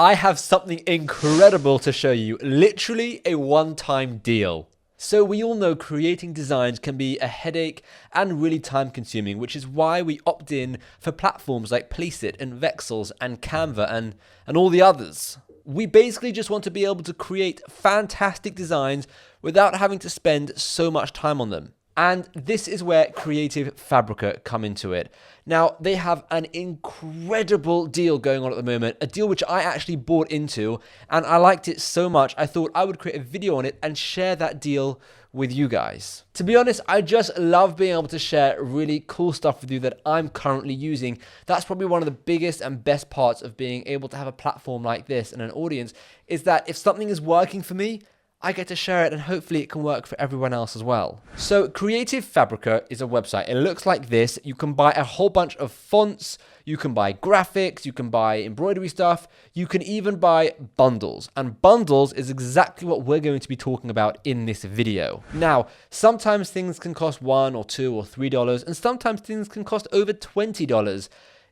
I have something incredible to show you, literally a one-time deal. So we all know creating designs can be a headache and really time consuming, which is why we opt in for platforms like Placeit and Vexels and Canva and all the others. We basically just want to be able to create fantastic designs without having to spend so much time on them. And this is where Creative Fabrica come into it. Now, they have an incredible deal going on at the moment, a deal which I actually bought into, and I liked it so much, I thought I would create a video on it and share that deal with you guys. To be honest, I just love being able to share really cool stuff with you that I'm currently using. That's probably one of the biggest and best parts of being able to have a platform like this and an audience, is that if something is working for me, I get to share it and hopefully it can work for everyone else as well. So Creative Fabrica is a website. It looks like this. You can buy a whole bunch of fonts, you can buy graphics, you can buy embroidery stuff, you can even buy bundles. And bundles is exactly what we're going to be talking about in this video. Now, sometimes things can cost $1 or $2 or $3, and sometimes things can cost over $20.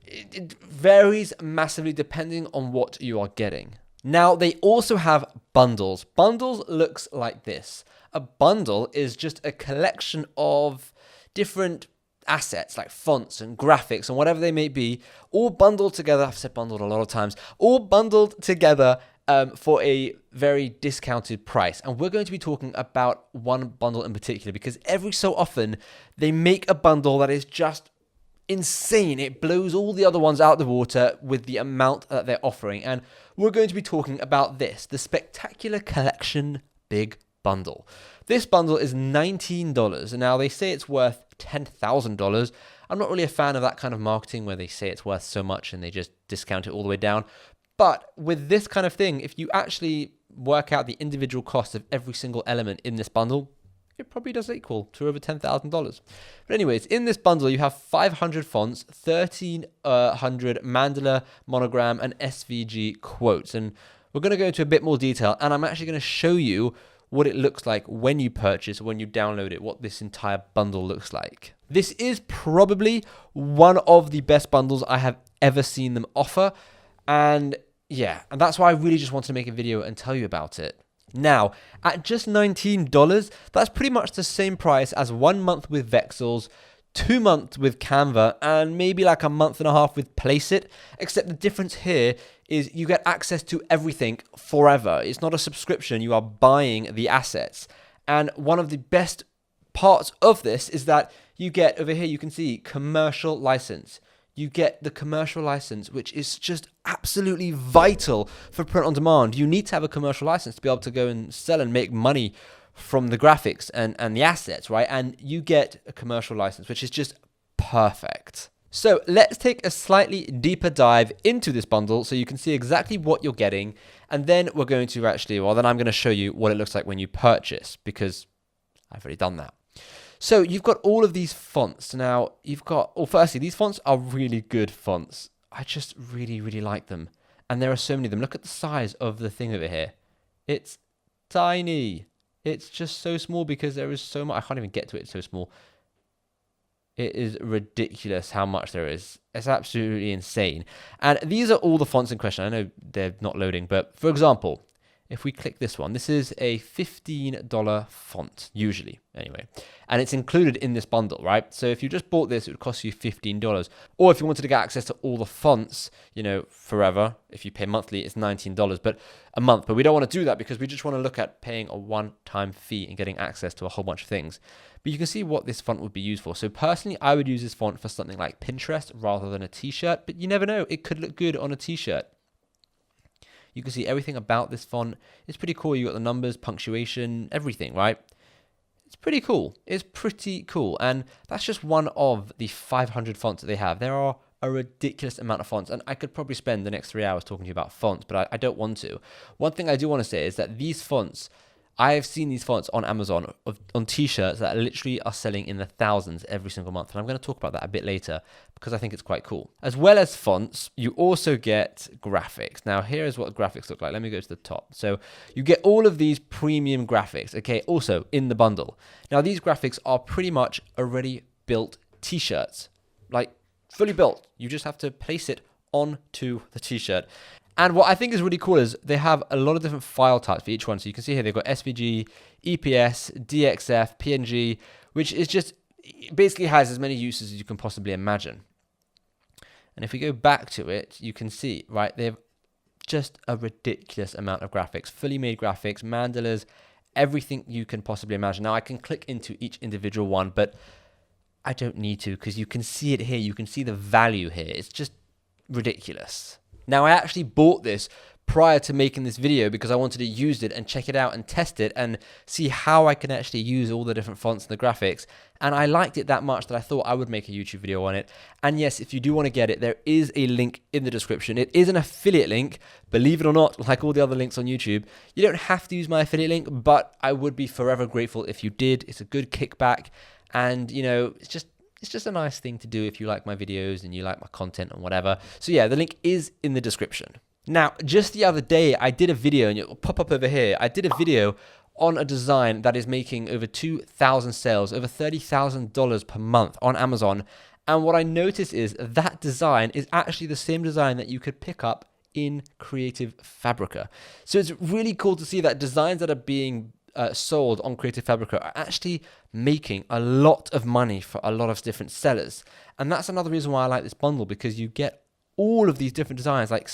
It varies massively depending on what you are getting. Now, they also have bundles. Bundles looks like this. A bundle is just a collection of different assets like fonts and graphics and whatever they may be, all bundled together. I've said bundled a lot of times, all bundled together for a very discounted price. And we're going to be talking about one bundle in particular because every so often they make a bundle that is just insane. It blows all the other ones out the water with the amount that they're offering. And we're going to be talking about this, the Spectacular Collection Big Bundle. This bundle is $19. And now they say it's worth $10,000. I'm not really a fan of that kind of marketing where they say it's worth so much and they just discount it all the way down. But with this kind of thing, if you actually work out the individual cost of every single element in this bundle, it probably does equal to over $10,000. But anyways, in this bundle, you have 500 fonts, 1,300 mandala, monogram, and SVG quotes. And we're going to go into a bit more detail, and I'm actually going to show you what it looks like when you purchase, when you download it, what this entire bundle looks like. This is probably one of the best bundles I have ever seen them offer. And yeah, and that's why I really just wanted to make a video and tell you about it. Now, at just $19, that's pretty much the same price as 1 month with Vexels, 2 months with Canva, and maybe like a month and a half with Placeit, except the difference here is you get access to everything forever. It's not a subscription, you are buying the assets. And one of the best parts of this is that you get, over here you can see, commercial license. You get the commercial license, which is just absolutely vital for print on demand. You need to have a commercial license to be able to go and sell and make money from the graphics and the assets, right? And you get a commercial license, which is just perfect. So let's take a slightly deeper dive into this bundle so you can see exactly what you're getting. And then we're going to then I'm going to show you what it looks like when you purchase, because I've already done that. So you've got all of these fonts. Now firstly, these fonts are really good fonts. I just really, really like them. And there are so many of them. Look at the size of the thing over here. It's tiny. It's just so small because there is so much. I can't even get to it, it's so small. It is ridiculous how much there is. It's absolutely insane. And these are all the fonts in question. I know they're not loading, but for example, if we click this one, this is a $15 font, usually, anyway. And it's included in this bundle, right? So if you just bought this, it would cost you $15. Or if you wanted to get access to all the fonts, forever, if you pay monthly, it's $19 but a month. But we don't want to do that because we just want to look at paying a one-time fee and getting access to a whole bunch of things. But you can see what this font would be used for. So personally, I would use this font for something like Pinterest rather than a t-shirt. But you never know, it could look good on a t-shirt. You can see everything about this font. It's pretty cool. You got the numbers, punctuation, everything, right? It's pretty cool. It's pretty cool. And that's just one of the 500 fonts that they have. There are a ridiculous amount of fonts, and I could probably spend the next 3 hours talking to you about fonts, but I don't want to. One thing I do want to say is that these fonts, I have seen these fonts on Amazon on t-shirts that literally are selling in the thousands every single month. And I'm going to talk about that a bit later because I think it's quite cool. As well as fonts, you also get graphics. Now, here is what graphics look like. Let me go to the top. So you get all of these premium graphics, okay, also in the bundle. Now, these graphics are pretty much already built t-shirts, like fully built. You just have to place it onto the t-shirt. And what I think is really cool is they have a lot of different file types for each one. So you can see here they've got SVG, EPS, DXF, PNG, which is just basically has as many uses as you can possibly imagine. And if we go back to it, you can see, right, they have just a ridiculous amount of graphics, fully made graphics, mandalas, everything you can possibly imagine. Now I can click into each individual one, but I don't need to because you can see it here. You can see the value here. It's just ridiculous. Now I actually bought this prior to making this video because I wanted to use it and check it out and test it and see how I can actually use all the different fonts and the graphics. And I liked it that much that I thought I would make a YouTube video on it. And yes, if you do want to get it, there is a link in the description. It is an affiliate link, believe it or not, like all the other links on YouTube. You don't have to use my affiliate link, but I would be forever grateful if you did. It's a good kickback. And you know, it's just a nice thing to do if you like my videos and you like my content and whatever. So yeah, the link is in the description. Now, just the other day, I did a video, and it'll pop up over here. I did a video on a design that is making over 2,000 sales, over $30,000 per month on Amazon. And what I noticed is that design is actually the same design that you could pick up in Creative Fabrica. So it's really cool to see that designs that are being sold on Creative Fabrica are actually making a lot of money for a lot of different sellers. And that's another reason why I like this bundle, because you get all of these different designs, like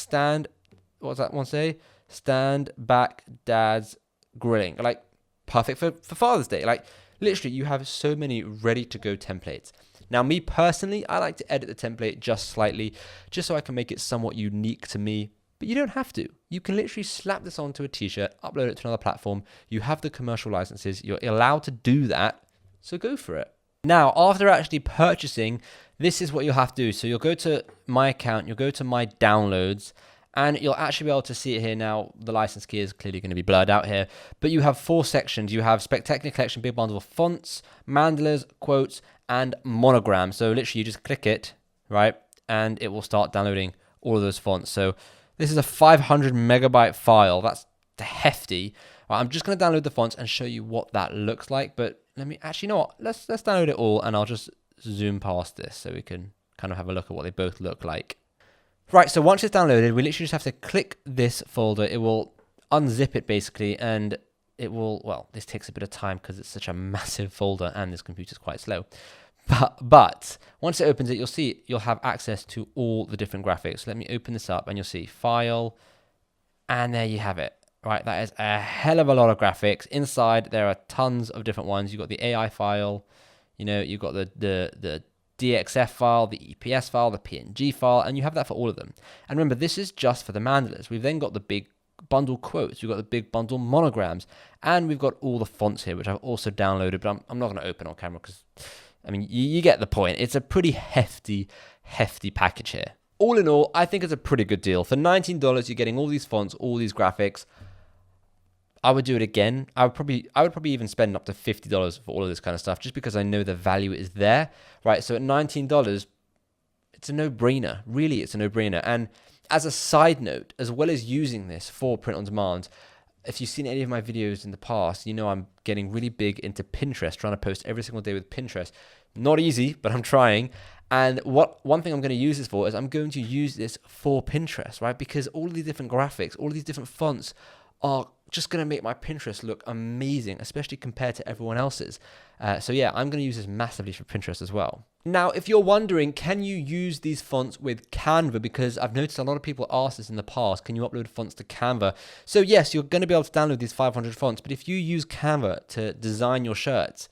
what's that one say? Stand back dad's grilling. Like perfect for Father's Day. Like literally you have so many ready to go templates. Now me personally, I like to edit the template just slightly, just so I can make it somewhat unique to me. But you don't have to. You can literally slap this onto a t-shirt, upload it to another platform. You have the commercial licenses. You're allowed to do that. So go for it. Now, after actually purchasing, this is what you'll have to do. So you'll go to my account, you'll go to my downloads, and you'll actually be able to see it here now. The license key is clearly going to be blurred out here, but you have 4 sections. You have Spectacular Collection, Big Bundle of Fonts, Mandalas, Quotes, and Monograms. So literally you just click it, right? And it will start downloading all of those fonts. So this is a 500 megabyte file. That's hefty. Right, I'm just going to download the fonts and show you what that looks like. But let me actually, you know what? Let's download it all, and I'll just zoom past this so we can kind of have a look at what they both look like. Right, so once it's downloaded, we literally just have to click this folder. It will unzip it basically, and it will, well, this takes a bit of time because it's such a massive folder and this computer's quite slow. But once it opens it, you'll see you'll have access to all the different graphics. Let me open this up and you'll see File, and there you have it. Right, that is a hell of a lot of graphics. Inside there are tons of different ones. You've got the AI file, you know, you've got the DXF file, the EPS file, the PNG file, and you have that for all of them. And remember, this is just for the mandalas. We've then got the big bundle quotes, we've got the big bundle monograms, and we've got all the fonts here, which I've also downloaded, but I'm not going to open on camera because, I mean, you get the point. It's a pretty hefty package here. All in all, I think it's a pretty good deal. For $19, you're getting all these fonts, all these graphics. I would do it again. I would probably even spend up to $50 for all of this kind of stuff, just because I know the value is there, right? So at $19, it's a no-brainer. Really, it's a no-brainer. And as a side note, as well as using this for print on demand, if you've seen any of my videos in the past, you know I'm getting really big into Pinterest, trying to post every single day with Pinterest. Not easy, but I'm trying. And one thing I'm going to use this for is I'm going to use this for Pinterest, right? Because all of these different graphics, all of these different fonts are just going to make my Pinterest look amazing, especially compared to everyone else's. So yeah, I'm going to use this massively for Pinterest as well. Now, if you're wondering, can you use these fonts with Canva? Because I've noticed a lot of people ask this in the past, can you upload fonts to Canva? So yes, you're going to be able to download these 500 fonts, but if you use Canva to design your shirts,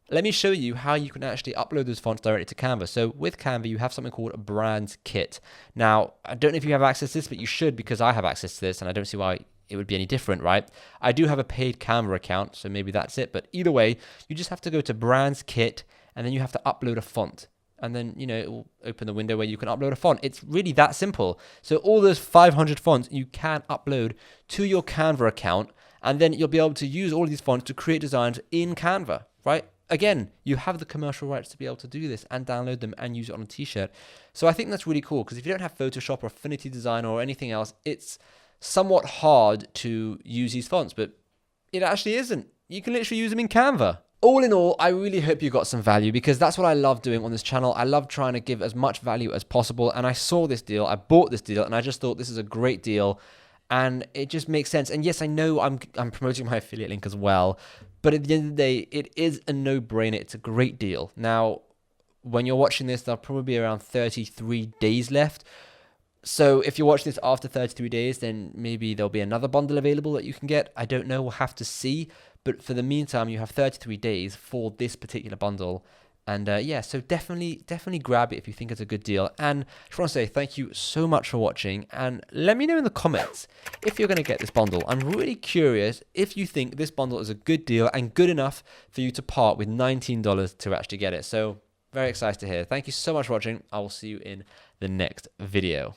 let me show you how you can actually upload those fonts directly to Canva. So with Canva, you have something called a brand kit. Now, I don't know if you have access to this, but you should, because I have access to this, and I don't see why it would be any different, right? I do have a paid Canva account, so maybe that's it. But either way, you just have to go to Brands Kit, and then you have to upload a font. And then, you know, it will open the window where you can upload a font. It's really that simple. So all those 500 fonts you can upload to your Canva account, and then you'll be able to use all of these fonts to create designs in Canva, right? Again, you have the commercial rights to be able to do this and download them and use it on a t-shirt. So I think that's really cool, because if you don't have Photoshop or Affinity Design or anything else, it's somewhat hard to use these fonts, but it actually isn't. You can literally use them in Canva. all in all, I really hope you got some value, because that's what I love doing on this channel. I love trying to give as much value as possible. And I saw this deal, I bought this deal, and I just thought this is a great deal. And it just makes sense. And yes, I know I'm promoting my affiliate link as well, but at the end of the day, it is a no-brainer. It's a great deal. Now, when you're watching this, there'll probably be around 33 days left. So if you're watching this after 33 days, then maybe there'll be another bundle available that you can get. I don't know. We'll have to see. But for the meantime, you have 33 days for this particular bundle. And yeah, so definitely grab it if you think it's a good deal. And I just want to say thank you so much for watching. And let me know in the comments if you're going to get this bundle. I'm really curious if you think this bundle is a good deal and good enough for you to part with $19 to actually get it. So very excited to hear. Thank you so much for watching. I will see you in the next video.